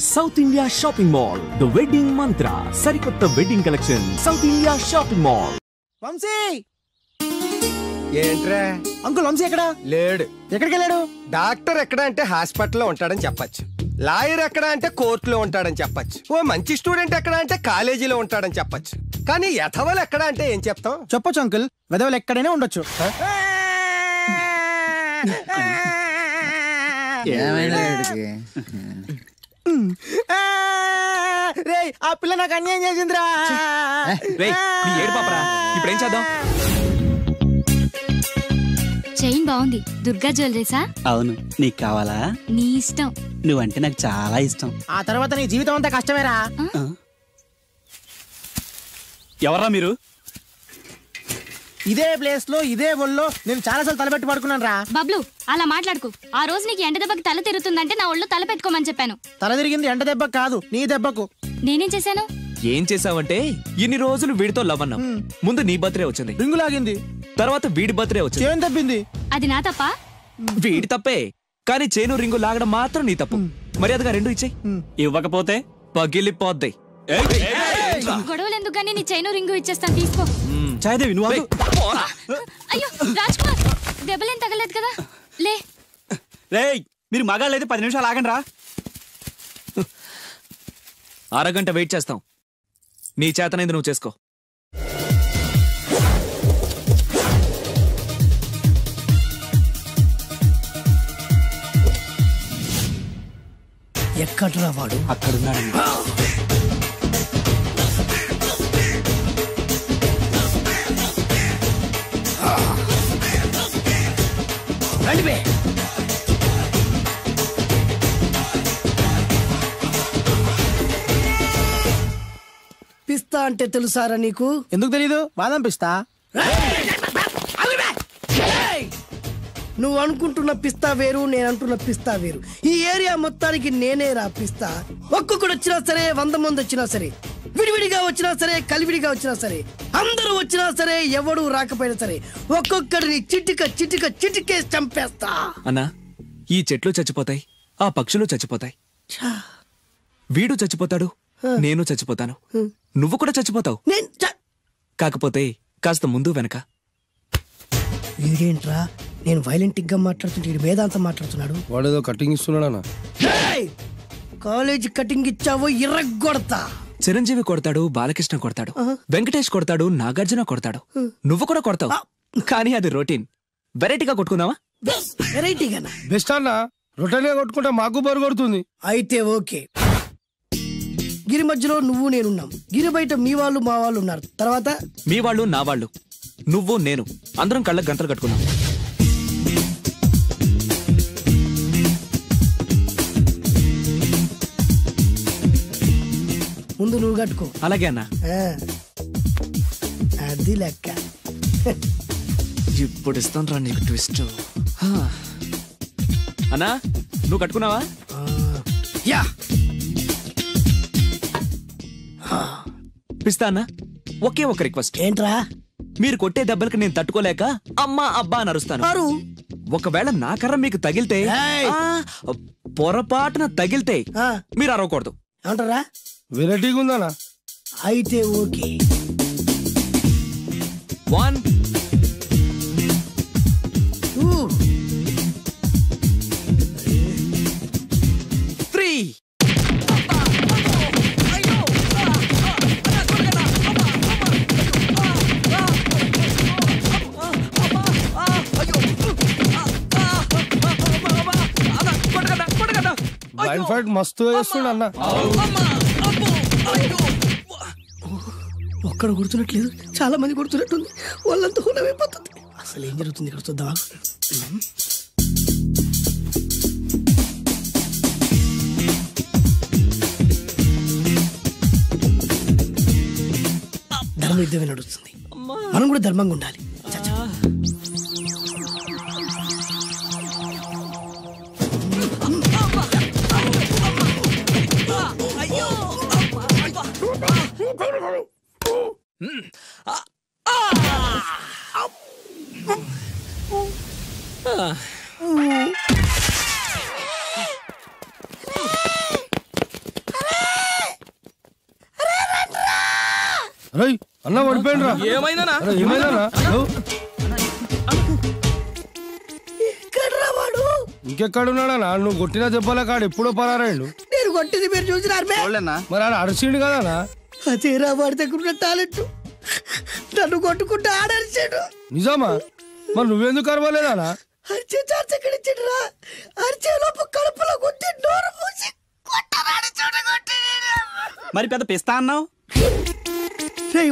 South India Shopping Mall the wedding Mantra సరికొత్త wedding collection South India Shopping Mall. Vamshi ఏంట్రా uncle Vamsi ఎక్కడా లేడు. ఎక్కడికి వెళ్ళాడు? డాక్టర్ ఎక్కడ అంటే హాస్పిటల్లో ఉంటాడని చెప్పచ్చు. లాయర్ ఎక్కడ అంటే కోర్టులో ఉంటాడని చెప్పచ్చు. ఓ మంచి స్టూడెంట్ ఎక్కడ అంటే కాలేజీలో ఉంటాడని చెప్పచ్చు. కానీ యథవలు ఎక్కడ అంటే ఏం చెప్తాం? చెప్పొచ్చు అంకుల్, వెదవలు ఎక్కడైనా ఉండొచ్చు. రేయ్, ఆ పిల్ల నాకు అన్యాయం చేసిందిరా. ఇప్పుడేం చేద్దాం? చైన్ బాగుంది. దుర్గా జ్యువెలరీసా? అవును. నీకు కావాలా? నీ ఇష్టం. నువ్వంటే నాకు చాలా ఇష్టం. ఆ తర్వాత నీ జీవితం అంతా కష్టమేరా. ఎవరా మీరు? ఇదే ప్లేస్ లో ఇదే ఒళ్ళో నేను చాలాసార్లు తలపెట్టి పడుకున్నాను రా. బబ్లు, అలా మాట్లాడుకో. ఆ రోజు నీకు ఎండ దెబ్బకి తల తిరుగుతుందంటే నా ఒళ్ళు తల పెట్టుకోమని చెప్పాను. తల తిరిగింది ఎండ దెబ్బకు కాదు, నీ దెబ్బకు. నేనేం చేశాను? ఏం చేసావంటే ఇన్ని రోజులు వీడితో లవ్ అన్నాం. ముందు నీ బర్త్డే వచ్చింది, రింగు లాగింది, తర్వాత వీడి బర్త్డే వచ్చింది. చేను తప్పింది. అది నా తప్ప? వీడి తప్పే, కానీ చేను రింగు లాగడం మాత్రం నీ తప్పు. మర్యాదగా రెండు ఇచ్చేయి. ఇవ్వకపోతే పగిలిపోద్ది. గొడవలు ఎందుకు గానీ నీ చైను రింగు ఇచ్చేస్తాను, తీసుకో. చాయదేవి నువ్వు అయ్యో రాజ్ కుమార్, దెబ్బలేం తగలేదు కదా? లే. రేయ్, మీరు మగాళ్ళైతే 10 నిమిషాలు ఆగండి రా. అరగంట వెయిట్ చేస్తాం. నీ చేతనైంది నువ్వు చేసుకో. ఎక్కడ్రా వాడు? అక్కడున్నాడు. పిస్తా అంటే తెలుసారా నీకు? ఎందుకు తెలీదు? బాదం పిస్తా. నువ్వు అనుకుంటున్న పిస్తా వేరు, నేను అంటున్న పిస్తా వేరు. ఈ ఏరియా మొత్తానికి నేనే రా పిస్తా. ఒక్కొక్కడు వచ్చినా సరే, 100 మంది వచ్చినా సరే, విడివిడిగా వచ్చినా సరే, కలివిడిగా వచ్చినా సరే, అందరూ వచ్చినా సరే, ఎవడు రాకపోయినా సరే, ఒక్కొక్కడిని చిటికేసి చంపేస్తా. అన్నా, ఈ చెట్లు చచ్చిపోతాయి, ఆ పక్షులు చచ్చిపోతాయి, వీడు చచ్చిపోతాడు, నేను చచ్చిపోతాను, నువ్వు కూడా చచ్చిపోతావు. కాకపోతే కాస్త ముందు వెనక. వీడేంట్రా నేను వైలెంటిక్ గా మాట్లాడుతుంటే వీడు వేదాంతం మాట్లాడుతున్నాడు. వాడేదో కటింగ్ ఇస్తున్నాడా? కాలేజ్ కటింగ్ ఇచ్చావో ఇర్రగొడతా. చిరంజీవి కొడతాడు, బాలకృష్ణ కొడతాడు, వెంకటేష్ కొడతాడు, నాగార్జున కొడతాడు, నువ్వు కూడా కొడతావు. కానీ అది రొటీన్. వెరైటీగా కొట్టుకుందామా? వెరైటీగానా? బెస్ట్ అన్న, రొటీన్ గా కొట్టుకుంటే మాకు బరు కొడుతుంది. అయితే ఓకే. గిరి మధ్యలో నువ్వు నేనున్నాం, గిరి బయట మీ వాళ్ళు మా వాళ్ళు ఉన్నారు. తర్వాత మీ వాళ్ళు నా వాళ్ళు, నువ్వు నేను, అందరం కళ్ళకు గంటలు కట్టుకున్నాం. ముందు నువ్వు కట్టుకో. అలాగే అన్నా. అది లెక్క. ఇప్పుడు ఇస్తాను రా నీకు ట్విస్ట్. అన్నా, నువ్వు కట్టుకున్నావా? యా. పిస్తా అన్నా, ఒకే ఒక రిక్వెస్ట్. ఏంట్రా? మీరు కొట్టే దెబ్బలకి నేను తట్టుకోలేక అమ్మా అబ్బా అని అరుస్తాను. ఒకవేళ నా కర్ర మీకు తగిలితే, పొరపాటున తగిలితే మీరు అరవకూడదు. ఏమంటారా? వెరైటీగా ఉందనా? అయితే ఓకే. 1 2 3. బ్లైండ్ ఫైట్ మస్తు వేస్తుండ అన్న. ఒక్కడ గుర్తున్నట్లేదు, చాలా మంది గుర్తున్నట్టుంది. వాళ్ళంతా హులమైపోతుంది. అసలు ఏం జరుగుతుంది ఇక్కడ చూద్దామా? ధర్మ యుద్ధమే నడుస్తుంది, మనం కూడా ధర్మంగా ఉండాలి. అన్న పడిపోయినరా ఏమైందనా ఎక్కడ్రా వాడు? ఇంకెక్కడున్నాడా నువ్వు కొట్టినా చెప్పాలా కాడు ఎప్పుడో పరారాడు నేను కొట్టింది మీరు చూసినారు బే? మరి ఆడ అరిసిండు కదా అదేరా వాడి దగ్గర ఉన్న టాలెంట్. నన్ను కొట్టుకుంటూ ఆడరిచాడు. నిజమా మరి నువ్వెందుకు అరవలేదా అరిచే చార్జ్ ఎక్కడిచ్చాడురా? అరిచే లోపు కడుపులో కొట్టి నోరు మూసి కొట్టరాడు చూడగొట్టి. మరి పెద్ద పిస్తా అన్నావు,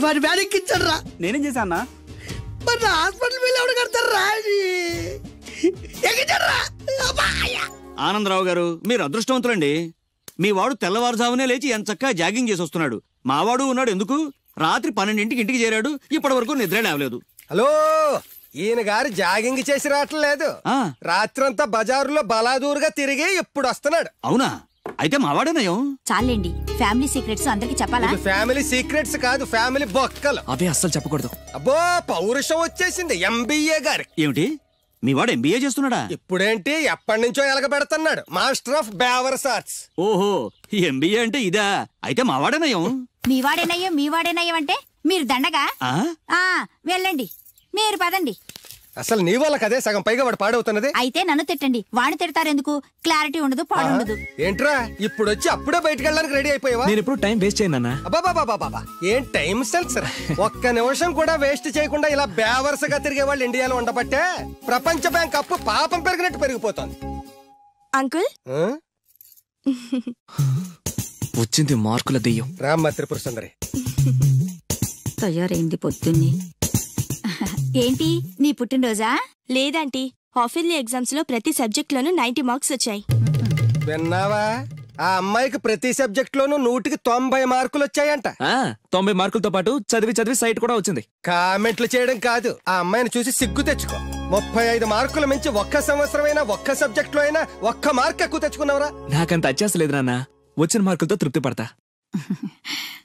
వాడి వ్యానెక్కించాడు రా. నేనేం చేశా అన్నా? మరి నా హాస్పిటల్ బిల్ ఎవడు కడతారు రా? ఎక్కించాడు రా. ఆనందరావు గారు మీరు అదృష్టవంతులండి. మీ వాడు తెల్లవారుజామునే లేచి ఎంత చక్కగా జాగింగ్ చేసి వస్తున్నాడు. మావాడు ఉన్నాడు ఎందుకు, రాత్రి 12ంటికి ఇంటికి చేరాడు, ఇప్పటి వరకు నిద్ర లేవలేదు. హలో, ఈయన గారు జాగింగ్ చేసి రావట్లేదు, రాత్రంతా బజారులో బలాదూరుగా తిరిగి ఇప్పుడు వస్తున్నాడు. అవునా? అయితే మావాడేనయం. చాలండి, ఫ్యామిలీ సీక్రెట్స్ అందరికి చెప్పాలా? ఫ్యామిలీ సీక్రెట్స్ కాదు, ఫ్యామిలీ బొక్కలు. అవే అస్సలు చెప్పకూడదు. అబ్బో, పౌరుషం వచ్చేసింది ఎంబీఏ గారి. ఏమిటి, మీ వాడు ఎంబీఏ చేస్తున్నాడా? ఇప్పుడేంటి, ఎప్పటి నుంచో ఎలగబెడుతున్నాడు, మాస్టర్ ఆఫ్ బేవర్స్ ఆర్ట్స్. ఓహో, ఎంబీఏ అంటే ఇదా? అయితే మావాడేనయం. మీవాడేనయ్యం అంటే మీరు దండగా. వెళ్ళండి, మీరు పదండి. అసలు నీ వల్ల కదే సగం పైగా వాడు పాడవుతున్నది. అయితే నన్ను తిట్టండి, వాడిని తిడతారెందుకు? క్లారిటీ ఉండదు, పాడుండదు. ఏంట్రా ఇప్పుడు వచ్చి అప్పుడే బయటకు వెళ్ళడానికి రెడీ అయిపోయావా? నేను ఎప్పుడు టైం వేస్ట్ చేయను అన్నా. అబ్బాబాబాబాబా, ఏం టైం సెన్స్ రా. ఒక్క నిమిషం కూడా వేస్ట్ చేయకుండా ఇలా బేవర్సగా తిరిగే వాళ్ళు ఇండియాలో ఉండబట్టే ప్రపంచ బ్యాంక్ అప్పు పాపం పెరిగినట్టు పెరిగిపోతుంది. అంకుల్, వచ్చింది మార్కుల దెయ్యం. రామ్మ త్రిపుర సుందరి తయారైంది పొద్దున్నే. ఏంటి, నీ పుట్టినరోజా? లేదంటీ, హాఫ్ ఇయర్లీ ఎగ్జామ్స్ లో ప్రతి సబ్జెక్ట్ లోనూ 90 మార్క్స్ వచ్చాయి. విన్నావా? ఆ అమ్మాయికి ప్రతి సబ్జెక్ట్ లోనూ 100కి 90 మార్కులు వచ్చాయంట. 90 మార్కులతో పాటు చదివి సైట్ కూడా వచ్చింది. కామెంట్లు చేయడం కాదు, ఆ అమ్మాయిని చూసి సిగ్గు తెచ్చుకో. 35 మార్కులు మించి ఒక్క సంవత్సరమైనా ఒక్క సబ్జెక్ట్ లో అయినా ఒక్క మార్క్ ఎక్కువ తెచ్చుకున్నావురా? నాకంత అత్యాస లేదు నాన్న, వచ్చిన మార్కులతో తృప్తి పడతా.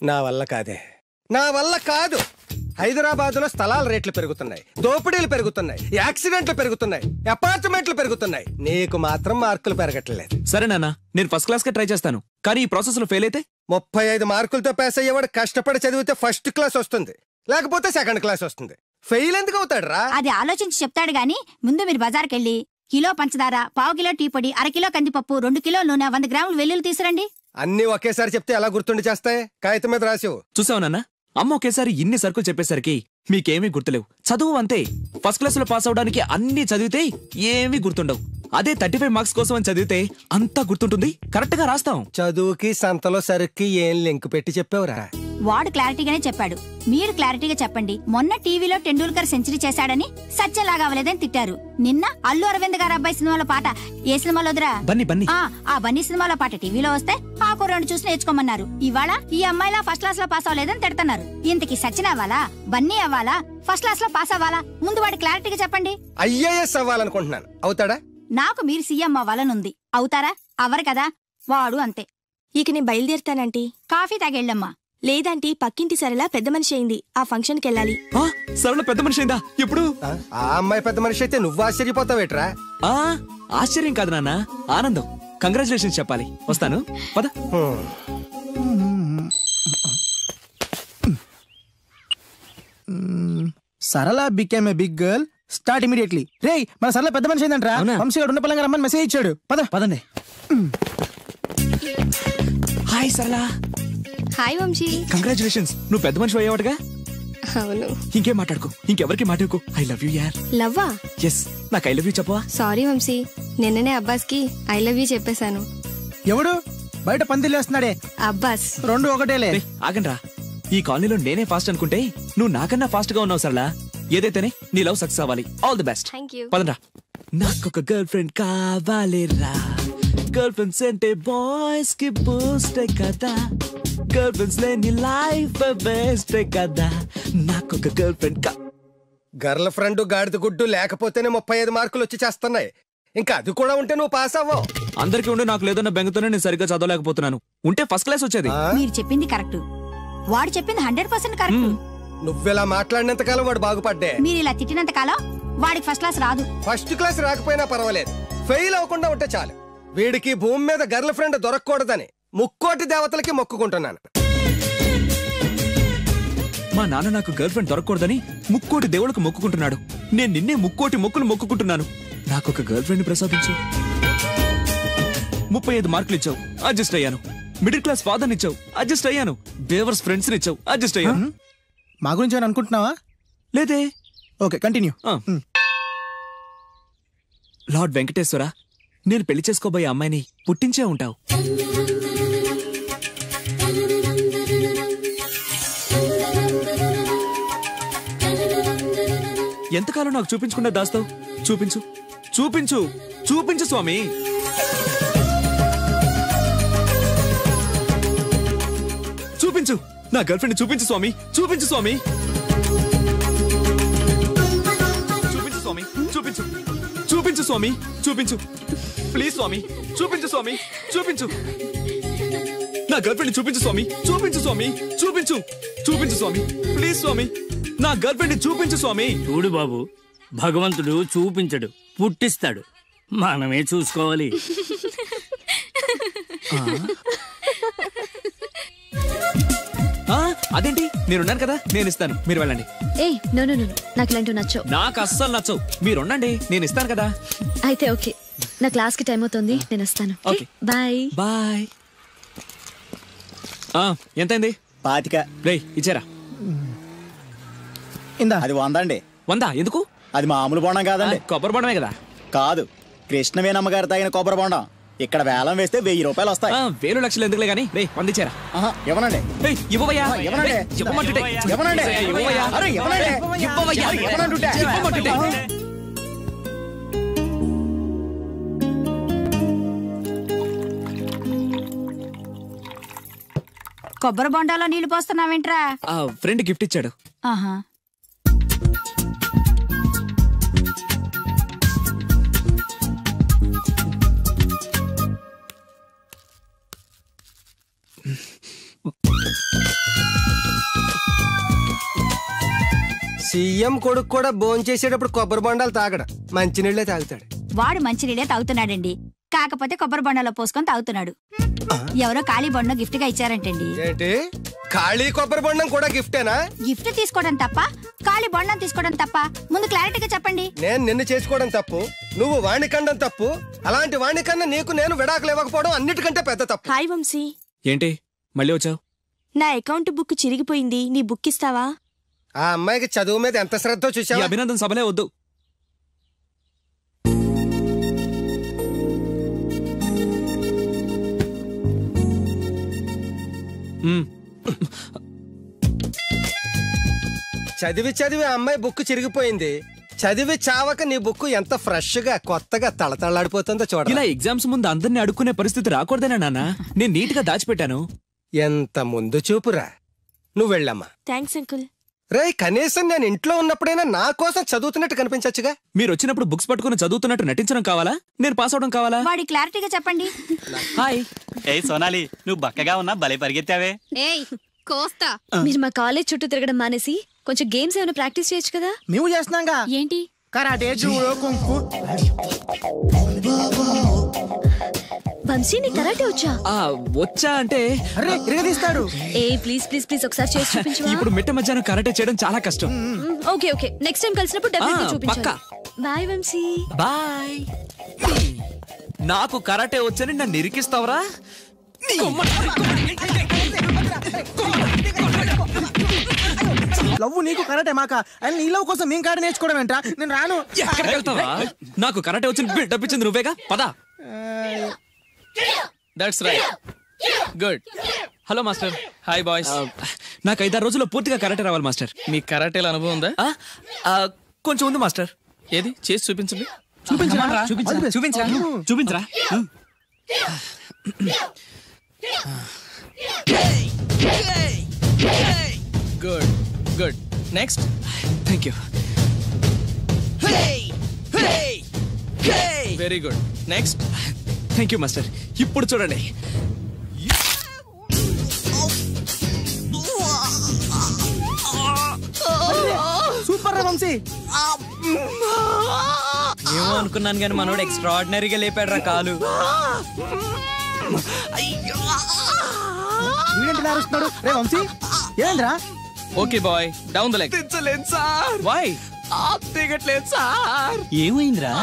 నా వల్ల కాదు. హైదరాబాద్ లో స్థలాల రేట్లు పెరుగుతున్నాయి, దోపిడీలు పెరుగుతున్నాయి, యాక్సిడెంట్లు పెరుగుతున్నాయి, అపార్ట్మెంట్లు పెరుగుతున్నాయి. నీకు మాత్రం మార్కులు పెరగట్లేదు. సరే నాన్న, నేను ఫస్ట్ క్లాస్ కే ట్రై చేస్తాను, కానీ ఈ ప్రాసెస్ లో ఫెయిల్ అయితే 35 మార్కులతో పాస్ అయ్యేవాడు కష్టపడి చదివితే ఫస్ట్ క్లాస్ వస్తుంది, లేకపోతే సెకండ్ క్లాస్ వస్తుంది. ఫెయిల్ ఎందుకు అవుతాడు రా? అది ఆలోచించి చెప్తాడు గాని, ముందు మీరు బజార్కెళ్ళి కిలో పంచదార, పావు కిలో టీ పొడి, 1/2 కిలో కందిపప్పు, 2 కిలో నూనె, 100 గ్రాములు వెల్లుల్లి తీసురండి. అన్ని ఒకేసారి చెప్తే ఎలా గుర్తుండి చేస్తాయి? కాగితం మీద రాసివు. చూసావు నాన్న, అమ్మ ఒకేసారి ఇన్ని సరుకులు చెప్పేసరికి మీకేమీ గుర్తులేవు. చదువు అంతే, ఫస్ట్ క్లాస్ లో పాస్ అవడానికి అన్ని చదివితే ఏమీ గుర్తుండవు. అదే 35 మార్క్స్ కోసం అని చదివితే అంతా గుర్తుంటుంది, కరెక్ట్ గా రాస్తాం. చదువుకి సంతలో సరుక్కి ఏం లింక్ పెట్టి చెప్పావురా? వాడు క్లారిటీగానే చెప్పాడు, మీరు క్లారిటీగా చెప్పండి. మొన్న టీవీలో టెండూల్కర్ సెంచరీ చేశాడని సత్యలాగా అవ్వలేదని తిట్టారు. నిన్న అల్లు అరవింద్ గారు అబ్బాయి సినిమాలో పాట ఏ సినిమాలో వదిరా? ఆ బన్నీ సినిమాలో పాట టీవీలో వస్తే ఆ కుర్రాడు చూసి నేర్చుకోమన్నారు. ఇవాళ ఈ అమ్మాయిలా ఫస్ట్ క్లాస్ లో పాస్ అవ్వలేదని తిడుతున్నారు. ఇంతకి సచిన్ అవ్వాలా, బన్నీ అవ్వాలా, ఫస్ట్ క్లాస్ లో పాస్ అవ్వాలా? ముందు వాడు క్లారిటీగా చెప్పండి. ఐఏఎస్ అవ్వాలనుకుంటున్నాను, అవుతాడా? నాకు మీరు సీఎం అవ్వాలనుంది, అవుతారా? అవ్వరు కదా, వాడు అంతే. ఇక నేను బయలుదేరుతానంటీ. కాఫీ తాగెళ్ళమ్మా. లేదంటీ, పక్కింటి సరళ పెద్ద మనిషి అయింది, ఆ ఫంక్షన్ కి వెళ్ళాలి. సరళ పెద్ద మనిషి అయిందా? ఎప్పుడు? ఆ అమ్మాయి పెద్ద మనిషి అయితే నువ్వు ఆశ్చర్యపోతావేట్రా? ఆశ్చర్యం కాదు నాన్న, ఆనందం. కంగ్రాచులేషన్స్ చెప్పాలి. వస్తాను, పద. Sarala became a big girl, start immediately. రేయ్, మన సరళ పెద్ద మనిషి ఏంటంట్రా? వంశీ గారు ఉన్న పలంగా రమ్మని మెసేజ్ ఇచ్చాడు. పదండి. హాయ్ సరళ. హాయ్ వంశీ. కంగ్రాచులేషన్స్, నువ్వు పెద్ద మనిషి అయ్యావటగా. అవును. ఇంకేం మాట్లాడుకో, ఇంకెవరికి మాట్లాడుకో. ఐ లవ్ యూ యార్. లవ్వా? ఎస్, నాకు ఐ లవ్ యూ చెప్పవా? సారీ వంశీ, నిన్ననే అబ్బాస్ కి ఐ లవ్ యూ చెప్పేశాను. ఎవడు బయట పందిలేస్తున్నాడే? అబ్బాస్. 2 ఒకటేలే. ఆగండ్రా, ఈ కాలనీలో నేనే ఫాస్ట్ అనుకుంటే నువ్వు నాకన్నా ఫాస్ట్ గా ఉన్నావు సరళ. ఏదైతేనే నీ లవ్ సక్సెస్ అవ్వాలి. All the best. పదండ్రా. నాకొక గర్ల్ ఫ్రెండ్ కావాలిరా, గర్ల్ ఫ్రెండ్స్ అంటే బాయ్స్ కి బూస్ట్ కదా, గర్ల్ ఫ్రెండ్స్ లేని లైఫ్ బెస్ట్ కదా. నాకొక గర్ల్ ఫ్రెండ్ గర్ల్ ఫ్రెండ్ గాడిద గుడ్డు లేకపోతేనే 35 మార్కులు వచ్చి చేస్తున్నాయి. ఇంకా అది కూడా ఉంటే నువ్వు పాస్ అవ్వవు. అందరికీ ఉండి నాకు లేదన్న బెంగతోనే నేను సరిగ్గా చదవలేకపోతున్నాను. ఉంటే ఫస్ట్ క్లాస్ వచ్చేది. మీరు చెప్పింది కరెక్ట్, వాడు చెప్పింది 100% కరెక్ట్. నువ్వెలా మాట్లాడినంత కాలం వాడు బాగుపడ్డే. మీరు ఇలా తిట్టినంత కాలం వాడికి ఫస్ట్ క్లాస్ రాదు. ఫస్ట్ క్లాస్ రాకపోయినా పర్వాలేదు, ఫెయిల్ అవ్వకుండా ఉంటే చాలు. వీడికి భూమి మీద గర్ల్ ఫ్రెండ్ దొరకకూడదని ముక్కోటి దేవతలకి మొక్కుకుంటున్నాను. మా నాన్న నాకు గర్ల్ ఫ్రెండ్ దొరకకూడదని ముక్కోటి దేవుళ్ళకు మొక్కుకుంటున్నాడు. నేను నిన్నే ముక్కోటి మొక్కులు మొక్కుకుంటున్నాను. నాకొక గర్ల్ ఫ్రెండ్ ప్రసాదించు. 35 మార్కులు ఇచ్చావు, అడ్జస్ట్ అయ్యాను. మిడిల్ క్లాస్ ఫాదర్ ఇచ్చావు, అడ్జస్ట్ అయ్యాను. బేవర్స్ ఫ్రెండ్స్ ఇచ్చావు, అడ్జస్ట్ అయ్యాను. మా గురించి ఏమైనా అనుకుంటున్నావా? లేదే. Okay, continue. లార్డ్ వెంకటేశ్వర, నేను పెళ్లి చేసుకోబోయే అమ్మాయిని పుట్టించే ఉంటావు. ఎంతకాలం నాకు చూపించకుండా దాస్తావు? చూపించు, చూపించు, చూపించు స్వామి. చూపించు, నా గర్ల్ ఫ్రెండ్ చూపించు స్వామి, చూపించు స్వామి. చూపించు స్వామి, చూపించు, చూపించు స్వామి, చూపించు. ప్లీజ్ స్వామి, చూపించు స్వామి, చూపించు. నా గర్ల్ ఫ్రెండ్ చూపించు స్వామి, చూపించు స్వామి, చూపించు. చూపించు స్వామి, ప్లీజ్ స్వామి, నా గర్ల్ ఫ్రెండ్ చూపించు స్వామి. చూడు బాబు, భగవంతుడు చూపించడు, పుట్టిస్తాడు. మనమే చూసుకోవాలి. అదేంటి, నేనున్నాను కదా, నేను ఇస్తాను, మీరు వెళ్ళండి. ఏయ్ నో నో నో, నాకు ఇలాంటివి నచ్చవు. నాకు అస్సలు నచ్చవు. మీరుండండి, నేను ఇస్తాను కదా. అయితే ఓకే, నా క్లాస్ కి టైం అవుతుంది, నేను వస్తాను. Okay, bye bye. ఎంతైంది? 25. రేయ్ ఇచ్చారా? అది 100 అండి. 100 ఎందుకు? అది మామూలు బొండం కాదండి, కొబ్బరి బొండమే కదా. కాదు, కృష్ణవేణమ్మ గారు తాగిన కొబ్బరి బొండం. ఇక్కడ వేలం వేస్తే 1000 రూపాయలు వస్తాయి. 1000 లక్షలు ఎందుకులే గానీ, రే 100 ఇచ్చారా? ఇవ్వనండి. ఇవ్వవయ్యా, ఇవ్వనండి. ఇవ్వమంటుంటే. ఇవ్వనండి. ఇవ్వవయ్యా, ఇవ్వనండి. ఇవ్వవయ్యా, ఇవ్వమంటుంటే. కొబ్బరి బొండాలో నీళ్లు పోస్తున్నావేంట్రా? ఫ్రెండ్ గిఫ్ట్ ఇచ్చాడు. ఆహా. సీఎం కొడుకు కూడా భోంచేసేటప్పుడు కొబ్బరి బొండాలు తాగడు, మంచినీళ్ళే తాగుతాడు. వాడు మంచినీళ్ళే తాగుతున్నాడండి, కాకపోతే కొబ్బరి బొండాలో పోసుకొని తాగుతున్నాడు. ఎవరో ఖాళీ బొండం గిఫ్ట్ గా ఇచ్చారంటండి. ఏంటి, ఖాళీ కొబ్బరి బొండం కూడా గిఫ్టేనా? గిఫ్ట్ తీసుకోవడం తప్ప, ఖాళీ బొండం తీసుకోవడం తప్ప? ముందు క్లారిటీగా చెప్పండి. నేను నిన్ను చేసుకోవడం తప్పు, నువ్వు వాణ్ణి కండం తప్పు. అలాంటి వాణ్ణి కన్నా నీకు నేను విడాకులు ఇవ్వకపోవడం అన్నిటికంటే పెద్ద తప్పు. హాయ్ వంశీ. ఏంటి మళ్ళీ వచ్చావు? నా అకౌంట్ బుక్ చిరిగిపోయింది, నీ బుక్ ఇస్తావా? ఆ అమ్మాయికి చదువు మీద ఎంత శ్రద్ధ చూసావా? అభినందన సభలే వద్దు. చదివి చదివి ఆ అమ్మాయి బుక్ చిరిగిపోయింది. చదివి చావక నీ బుక్ ఎంత ఫ్రెష్ గా కొత్తగా తళతళాడిపోతుందో చూడ. ఇలా ఎగ్జామ్స్ ముందు అందరినీ అడుక్కునే పరిస్థితి రాకూడదేనా నాన్న? నేను నీట్ గా దాచిపెట్టాను. ఎంత ముందు చూపురా. నువ్వు వెళ్ళమ్మా. Thanks uncle. రే, కనీసం నేను ఇంట్లో ఉన్నప్పుడైనా నా కోసం చదువుతున్నట్టు కనిపించచ్చుగా. మీరు వచ్చినప్పుడు బుక్స్ పట్టుకుని చదువుతున్నట్టు నటించడం కావాలా, నేను పాస్ అవడం కావాలా? వాడి క్లారిటీగా చెప్పండి. హాయ్. ఏయ్ సోనాలి, నువ్వు బక్కగా ఉన్నా భలే పరిగెత్తావే. ఏయ్ కోస్తా. మీరు మా కాలేజ్ చుట్టూ తిరగడం మానేసి కొంచెం గేమ్స్ ఏమైనా ప్రాక్టీస్ చేయొచ్చు కదా. మేము చేస్తున్నాంగా. ఏంటి? Karate, judo, kung fu. వంశీ నీ కరాటే వచ్చా? వచ్చా అంటే అరే ఇరగదీస్తాడు. ఏ ప్లీజ్ ప్లీజ్ ప్లీజ్ ఒకసారి చేసి చూపించు. ఇప్పుడు మిట్ట మధ్యాహ్నం కరాటే చేయడం చాలా కష్టం. ఓకే ఓకే, నెక్స్ట్ టైం కలిసినప్పుడు డెఫినెట్లీ చూపించు. బాయ్ వంశీ. బాయ్. నాకు కరాటే వచ్చని నన్ను ఇరికిస్తావరా? లవ్ నీకు కరాటే మాక, అని నీ లవ్ కోసం మేము కరాటే నేర్చుకోవడం ఏంట్రా? నేను రాను. ఎక్కడికి వెళ్తావా? నాకు కరాటే వచ్చి బిల్డప్ ఇచ్చింది నువ్వేగా, పదా. That's right, good. Hello master. Hi boys. నాకు 5-6 రోజుల్లో పూర్తిగా కరాటే రావాలి మాస్టర్. మీ కరాటేల అనుభవం ఉందా? కొంచెం ఉంది మాస్టర్. ఏది చేసి చూపించండి. చూపించరా. Good good. Next. Thank you. Very good. Next. Thank you master. ఇప్పుడు చూడండి. సూపర్ రా వంశీ. ఏమో అనుకున్నాను కానీ మనోడు ఎక్స్ట్రాడినరీగా లేపాడు రా కాలు. వీడేంటి నారుస్తున్నాడు? రే వంశీ ఏంద్రా? Okay boy down the leg. దించలేదు సార్. వై? దిగట్లేదు సార్. ఏమైందిరా?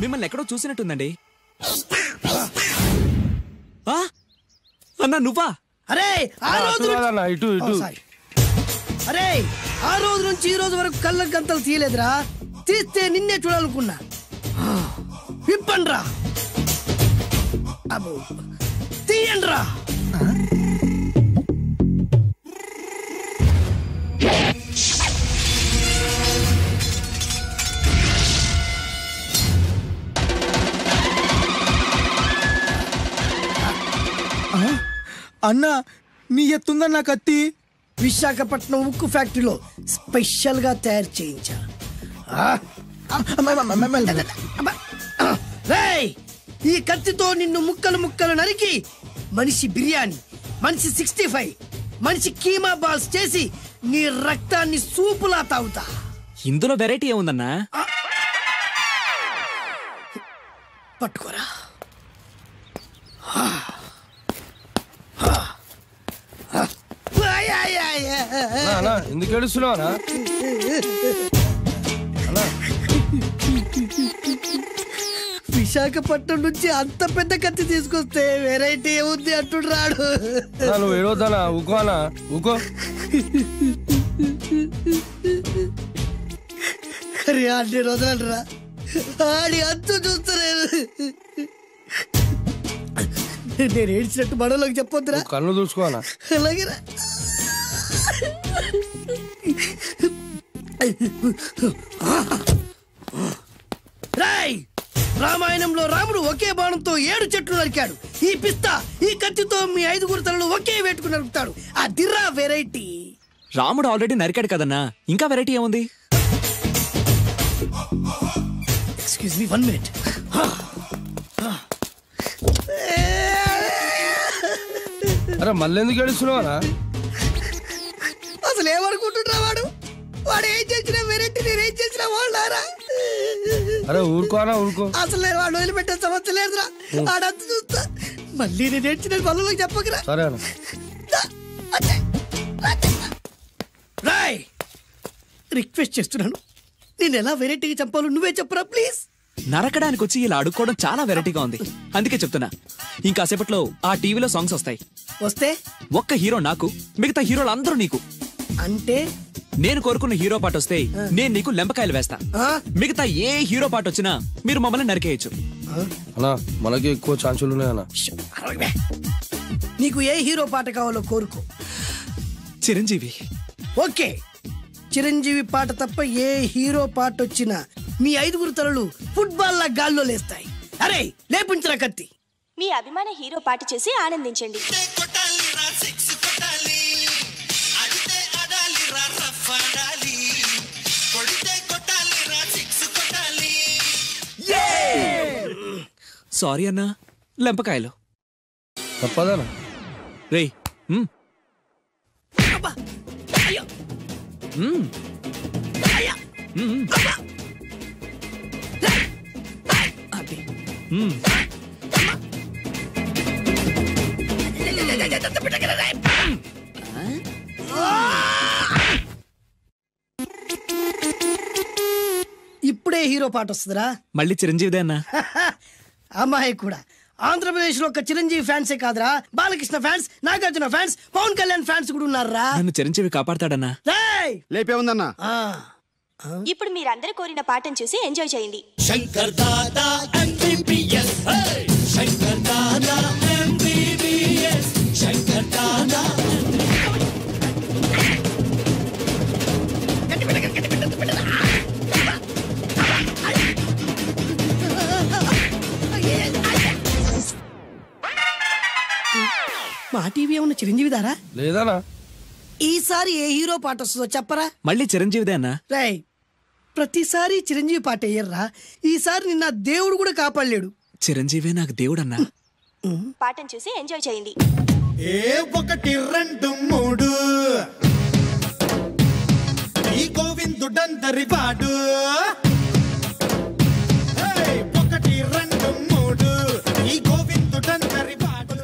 మిమ్మల్ని ఎక్కడో చూసినట్టుందండి. అన్నా నువ్వా? అరే ఆ రోజు ఇటు ఇటు. అరే ఆ రోజు నుంచి ఈ రోజు వరకు కళ్ళ గంతలు తీయలేదురా. తీస్తే నిన్నే చూడాలనుకున్నా. విప్పండ్రా. అబ్బో తీయండ్రా. అన్నా నీ ఎత్తుందన్న కత్తి విశాఖపట్నం ఉక్కు ఫ్యాక్టరీలో స్పెషల్ గా తయారు చేయించా. రేయ్ ఈ కత్తితో నిన్ను ముక్కలు ముక్కలు నరికి మనిషి బిర్యానీ, మనిషి 65, మనిషి కీమా బాల్స్ చేసి నీ రక్తాన్ని సూపులా తాగుతా. ఇందులో వెరైటీ ఏముందన్నా? పట్టుకోరా. ఎందుకు ఏడుస్తున్నావునా? విశాఖపట్నం నుంచి అంత పెద్ద కత్తి తీసుకొస్తే వెరైటీ ఏముంది అంటుడు రాడు. నువ్వు ఏడవద్దానా? ఊకోనా? ఊకో. అరే అన్ని రోజులరా ఆడి అంతు చూస్తలేదు. నేను ఏడ్చినట్టు మనలోకి చెప్పొద్దురా. కన్ను చూసుకోనా? అలాగేరా. రాయ్ రామాయణంలో రాముడు ఒకే బాణంతో 7 చెట్లు నరికాడు. ఈ పిస్తా ఈ కత్తితో మీ 5 తలలు ఒకే వేటుకు నరుకుతాడు. ఆ దిర్రా వెరైటీ. రాముడు ఆల్రెడీ నరికాడు కదన్నా, ఇంకా వెరైటీ ఏముంది? Excuse me 1 minute. అరే మళ్ళీ ఎందుకు ఏడుస్తున్నావునా? అసలు ఏమనుకుంటున్నా వాడు? వాడు ఏం చేసిన వెరైటీ, నేనేం చేసిన వాళ్ళారా? అరే ఊరుకోనా? ఊరుకో. అసలు నేను వాడు వదిలిపెట్టే సమస్య లేదురా. ఆడంత చూస్తా. మళ్ళీ నేను ఏడ్చిన పనులకు చెప్పకరా. సరే రాయ్ రిక్వెస్ట్ చేస్తున్నాను, నేను ఎలా వెరైటీగా చంపాలో నువ్వే చెప్పురా ప్లీజ్. నరకడానికి వచ్చి ఇలా అడుక్కోవడం చాలా వెరైటీగా ఉంది. అందుకే చెప్తున్నా, ఇంకాసేపట్లో ఆ టీవీలో సాంగ్స్ వస్తాయి. వస్తే ఒక్క హీరో నాకు, మిగతా హీరోలు అందరూ నీకు. అంటే నేను కోరుకున్న హీరో పాట వస్తే నేను నీకు లెంపకాయలు వేస్తా. మిగతా ఏ హీరో పాట వచ్చినా మీరు మమ్మల్ని నరికేయచ్చు. అన్నా మనకి ఎక్కువ ఛాన్సులు ఉన్నాయన్నా. నీకు ఏ హీరో పాట కావాలో కోరుకో. చిరంజీవి. ఓకే, చిరంజీవి పాట తప్ప ఏ హీరో పాట వచ్చినా మీ 5 తలలు ఫుట్బాల్ లా గాల్లో లేస్తాయి. అరే లేపించరా కత్తి. మీ అభిమాన హీరో పాట చేసి ఆనందించండి. సారీ అన్నా, లెంపకాయలు తప్పదనా? రే ఇప్పుడే హీరో పాట వస్తుందిరా. మళ్ళీ చిరంజీవిదే అన్నా. అమ్మాయి కూడా ఆంధ్రప్రదేశ్ లో ఒక చిరంజీవి ఫ్యాన్సే కాదురా, Balakrishna fans, Nagarjuna fans, Pawan Kalyan fans కూడా ఉన్నారా. నన్ను చిరంజీవి కాపాడతాడన్నా. లేపే ఉందన్నా. ఇప్పుడు మీరందరూ కోరిన పాటను చూసి ఎంజాయ్ చేయండి. Shankar Dada MBBS, Shankar Dada MBBS, Shankar Dada. మా టీవీ ఏమన్నా చిరంజీవి దారా? లేదనా. ఈసారి ఏ హీరో పాట వస్తుందో చెప్పరా. మళ్ళీ చిరంజీవిదే అన్నా. రై ప్రతిసారి చిరంజీవి పాట వేయర్రా. ఈసారి నిన్న దేవుడు కూడా కాపాడలేడు. చిరంజీవే నాకు దేవుడన్నా. పాటను చూసి ఎంజాయ్ చేయండి. 1 2 3 నరివాడు 1 2 3 ఈ గోవిందుడ నరివాడు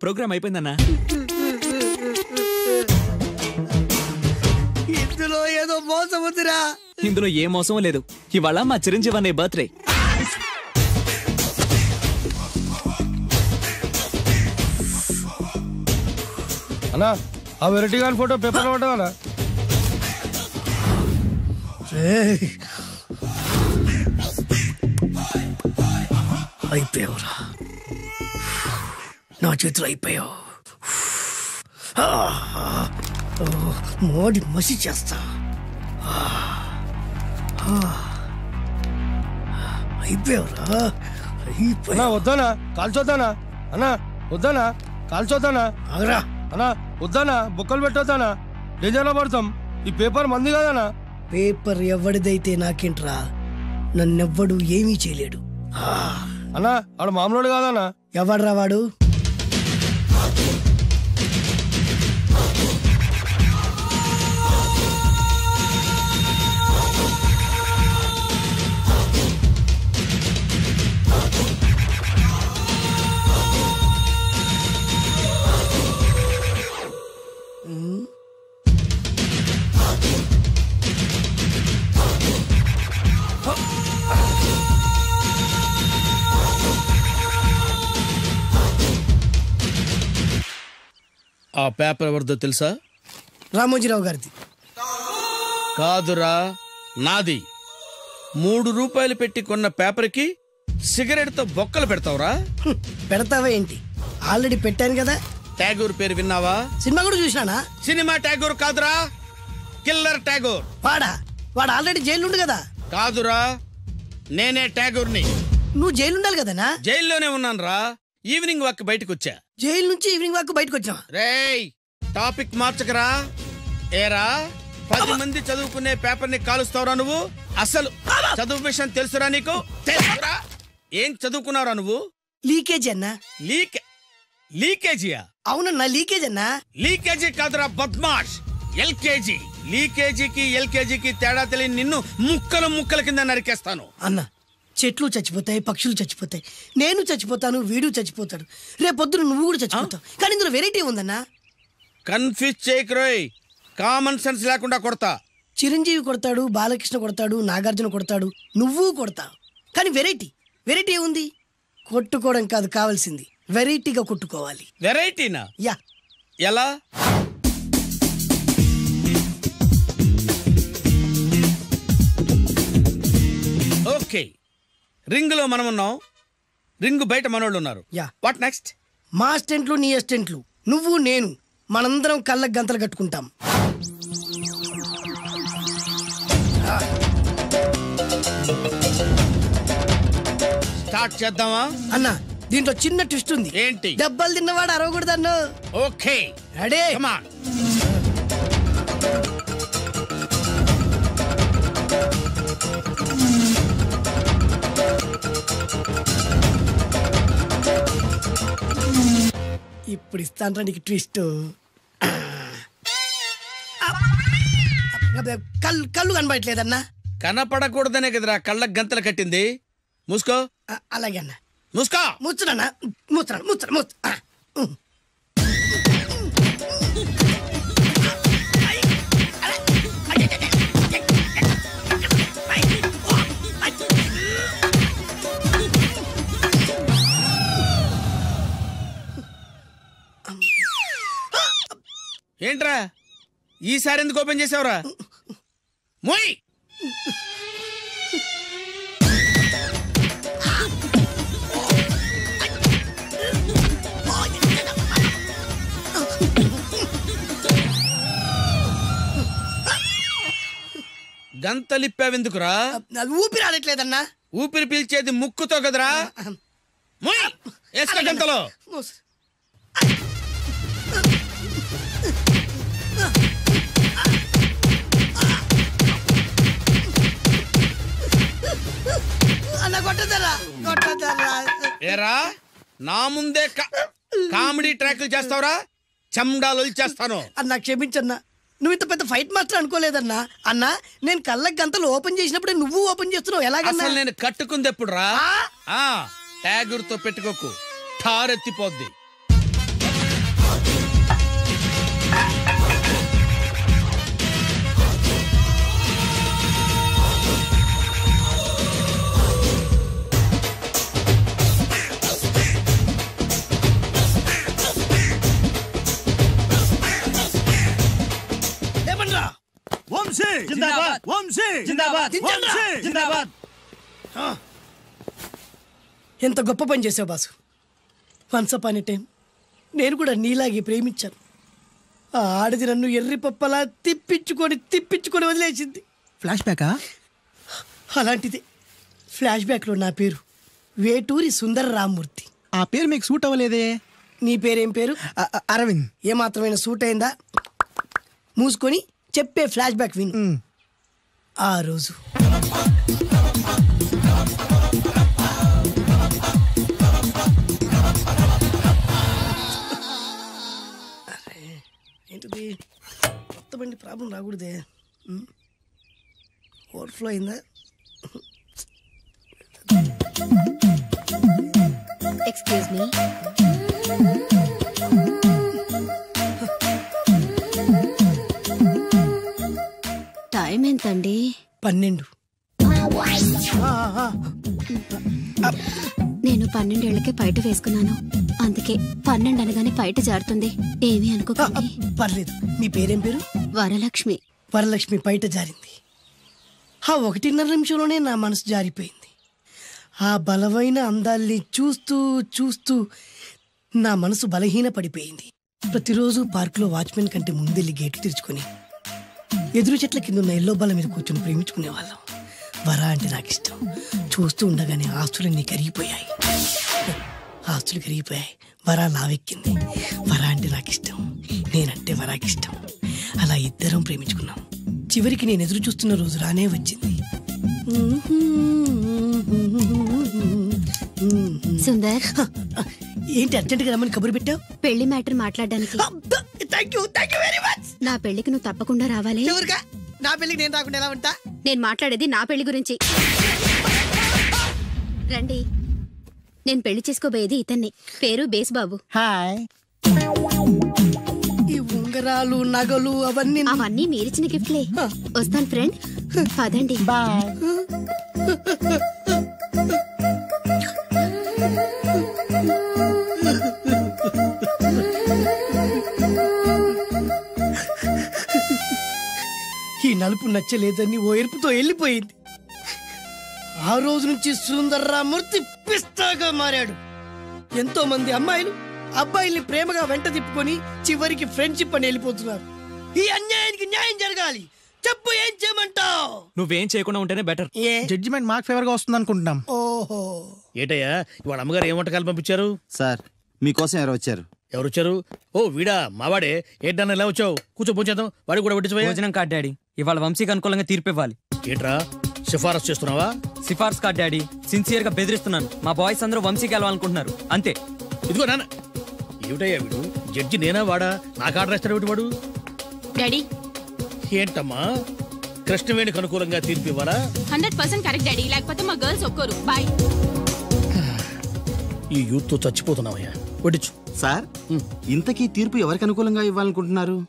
ప్రోగ్రామ్ అయిపోయిందన్నా. ఇందులో ఏదో మోసం ఉందిరా. ఇందులో ఏ మోసం లేదు. ఇవాళ మా చిరంజీవి అనే బర్త్డే. అన్నా ఆ వెరైటీ గాని ఫోటో పేపర్ పడ్డా అయిపోయావురా, నా చేతులు అయిపోయావు. మోడి మసి చేస్తా. అయిపోయావురా. అన్నా వద్దానా కాల్చొద్దానా? అన్నా వద్దానా కాల్చొద్దానా? ఆగరా అన్నా వద్దానా బొక్కలు పెట్టొద్దానా? డేంజర్లో పడతాం. ఈ పేపర్ మంది కాదనా? పేపర్ ఎవడిదైతే నాకేంట్రా, నన్నెవ్వడు ఏమీ చేయలేడు. అన్నా ఆడు మామూలు కాదనా? ఎవడ్రా వాడు? ఆ పేపర్ ఎవరిదో తెలుసా? రామోజీరావు గారిది. కాదురా, నాది. 3 రూపాయలు పెట్టి కొన్న పేపర్కి సిగరెట్తో బొక్కలు పెడతావురా? పెడతావా ఏంటి? ఆల్రెడీ పెట్టాను కదా. ట్యాగూర్ పేరు విన్నావా? సినిమా కూడా చూసినానా? సినిమా ట్యాగూర్ కాదురా, కిల్లర్ ట్యాగూర్. వాడు ఆల్రెడీ జైలు కదా. కాదురా, నేనే ట్యాగూర్ని. నువ్వు జైలు ఉండాలి కదనా? జైల్లోనే ఉన్నాను రా. ఈవినింగ్ వాక్ బయటకు వచ్చా. జైలు నుంచి ఈవినింగ్ వాక్ బయటకు వచ్చా. రేయ్ టాపిక్ మార్చకరా. ఏరా 10 మంది చదువుకునే పేపర్ ని కాలుస్తావురా నువ్వు? అసలు చదువు విషయం తెలుసురా నీకు? తెలుసురా? ఏం చదువుకున్నావురా నువ్వు? లీకేజీ అన్నా. లీకేజీయా? అవునన్నా లీకేజ్ అన్నా. లీకేజీ కాదురా బద్మాష్, ఎల్కేజీ. లీకేజీకి ఎల్కేజీకి తేడా తెలియని నిన్ను ముక్కల కింద నరికేస్తాను. అన్నా చెట్లు చచ్చిపోతాయి, పక్షులు చచ్చిపోతాయి, నేను చచ్చిపోతాను, వీడు చచ్చిపోతాడు, రేపొద్దున నువ్వు కూడా చచ్చిపోతావు. కానీ ఇందులో వెరైటీ ఉందన్నా. కన్ఫ్యూజ్ చేయకురోయ్, కామన్ సెన్స్ లేకుండా కొడతా. చిరంజీవి కొడతాడు, బాలకృష్ణ కొడతాడు, నాగార్జున కొడతాడు, నువ్వు కొడతావు. కానీ వెరైటీ ఉంది. కొట్టుకోవడం కాదు కావాల్సింది, వెరైటీగా కొట్టుకోవాలి. వెరైటీనా? యా. ఎలా? ఓకే, రింగులో మనం ఉన్నాం, రింగు బయట మనోళ్ళు ఉన్నారు. యా. What next? మా అసిస్టెంట్లు, నీ అసిస్టెంట్లు, నువ్వు నేను, మనందరం కళ్ళకు గంతలు కట్టుకుంటాం. స్టార్ట్ చేద్దామా? అన్నా దీంట్లో చిన్న ట్విస్ట్ ఉంది. ఏంటి? దెబ్బలు తిన్నవాడు అరవకూడదన్ను. Okay ready? Come on. ఇప్పుడు ఇస్తాను నీకు ట్విస్ట్. కళ్ళు కనబడట్లేదన్నా. కనపడకూడదనే కదరా కళ్ళకు గంతలు కట్టింది. మూసుకో. అలాగే అన్న. మూసుకో. ముచ్చునన్నా. ముచ్చు. ఏంట్రా ఈసారి ఎందుకు ఓపెన్ చేసావురా? మోయ్. గంతలిప్పావెందుకురా? ఊపిరి ఆడట్లేదన్నా. ఊపిరి పీల్చేది ముక్కుతో కదరా. మోయ్. వేసుకో గంతలో. అన్న కొట్టదరా ఏరా నా ముందే కామెడీ ట్రాక్లు చేస్తావురా, చెమ్డాలు చేస్తాను. అన్నా క్షమించన్నా, నువ్వు ఇంత పెద్ద ఫైట్ మాస్టర్ అనుకోలేదన్నా. అన్నా నేను కళ్ళకి గంతలు ఓపెన్ చేసినప్పుడే నువ్వు ఓపెన్ చేస్తున్నావు, ఎలాగన్నా? నేను కట్టుకుంది ఎప్పుడు రా? ట్యాగుర్తో పెట్టుకోకు, ఠారెత్తిపోద్ది. వంశీ జిందాబాద్, వంశీ జిందాబాద్, వంశీ జిందాబాద్. ఎంత గొప్ప పని చేసావు boss. Once upon a time నేను కూడా నీలాగే ప్రేమించాను. ఆ ఆడది నన్ను ఎర్రి పప్పలా తిప్పించుకొని వదిలేసింది. ఫ్లాష్ బ్యాకా? అలాంటిది. ఫ్లాష్ బ్యాక్లో నా పేరు వేటూరి సుందర రామ్మూర్తి. ఆ పేరు మీకు సూట్ అవ్వలేదే. నీ పేరేం పేరు? అరవింద్. ఏమాత్రమైన సూట్ అయిందా? మూసుకొని చెప్పే ఫ్లాష్ బ్యాక్ విను. ఆ రోజు ఏంటిది? కొత్త బండి ప్రాబ్లం రాకూడదే. ఓవర్ఫ్లో అయిందా? Excuse me. టైం ఎంతండి? 12. నేను 12 ఏళ్లకే పైట వేసుకున్నాను, అందుకే 12 అనగానే పైట జారుతుంది. ఏమీ అనుకోకండి. పర్లేదు. మీ పేరేం పేరు? వరలక్ష్మి. వరలక్ష్మి పైట జారింది. ఆ 1.5 నిమిషంలోనే నా మనసు జారిపోయింది. ఆ బలమైన అందాల్ని చూస్తూ చూస్తూ నా మనసు బలహీన పడిపోయింది. ప్రతిరోజు పార్కులో వాచ్మెన్ కంటే ముందెళ్ళి గేట్లు తెరుచుకొని ఎదురు చెట్ల కింద ఉన్న ఎల్లో బాల మీద కూర్చొని ప్రేమించుకునే వాళ్ళం. వరా అంటే నాకు ఇష్టం. చూస్తూ ఉండగానే ఆస్తులన్నీ కరిగిపోయాయి. వరా లావెక్కింది. వరా అంటే నాకు ఇష్టం, నేనంటే వరాకి ఇష్టం. అలా ఇద్దరం ప్రేమించుకున్నాం. చివరికి నేను ఎదురు చూస్తున్న రోజు రానే వచ్చింది. సుందర్, ఏంటి అర్జెంట్గా రమ్మని కబురు పెట్టావు? పెళ్లి మ్యాటర్ మాట్లాడడానికి. నా పెళ్లికి నువ్వు తప్పకుండా రావాలి. నా పెళ్లికి నేను రాకుండా ఎలా ఉంటా? నేను మాట్లాడేది నా పెళ్లి గురించి. రండి. నేను పెళ్లి చేసుకోబోయేది ఇతన్ని. పేరు బేస్బాబు. హాయ్. ఈ ఉంగరాలు నగలు అవన్నీ మీరిచ్చిన గిఫ్ట్లే. వస్తాను ఫ్రెండ్. పదండి. బాయ్. ఈ నలుపు నచ్చలేదని ఓ ఎరుపుతో వెళ్ళిపోయింది. ఆ రోజు నుంచి సుందర్రామూర్తి పిస్తాగా మారాడు. ఎంతో మంది అమ్మాయిలు అబ్బాయిల్ని ప్రేమగా వెంట తిప్పుకొని చివరికి ఫ్రెండ్షిప్ అని వెళ్ళిపోతున్నారు. ఈ అన్యాయానికి న్యాయం జరగాలి. చెప్పు, ఏం చేయమంటావు? నువ్వేం చేయకుండా ఉంటేనే బెటర్. జడ్జిమెంట్ మాకు ఫేవర్ గా వస్తుంది అనుకుంటున్నాం. ఓహో. ఏటయ్యా ఇవాళ అమ్మగారు ఏం వంటకాలు పంపించారు? సార్ మీకోసం ఎవరు వచ్చారు? ఎవరు వచ్చారు? ఓ వీడా, మావాడే. ఏంటన్నా ఇలా వచ్చావు? కూర్చో భోజనం. వాడికి కూడా పట్టించబోయా. భోజనం కాదు డాడీ, ఇవాళ వంశీకి అనుకూలంగా తీర్పు ఇవ్వాలి. ఏంట్రా సిఫారసు చేస్తున్నావా? సిఫార్సు కాదు డాడీ, సిన్సియర్ గా బెదిరిస్తున్నాను. మా బాయ్స్ అందరూ వంశీకి వెళ్ళాలనుకుంటున్నారు, అంతే. ఇదిగో నాన్న. ఏమిటయ్యా వీడు? జడ్జి నేనా వాడా? నాకు ఆర్డర్ ఇస్తాడు వాడు. డాడీ ఏంటమ్మా కృష్ణవేణికి అనుకూలంగా తీర్పు ఇవ్వాలా? 100% కరెక్ట్ డాడీ, లేకపోతే మా గర్ల్స్ ఒప్పుకోరు. బాయ్. ఈ యూత్ తో చచ్చిపోతున్నావయ్యా. వడ్డించు. సార్ ఇంతకీ తీర్పు ఎవరికి అనుకూలంగా ఇవ్వాలనుకుంటున్నారు?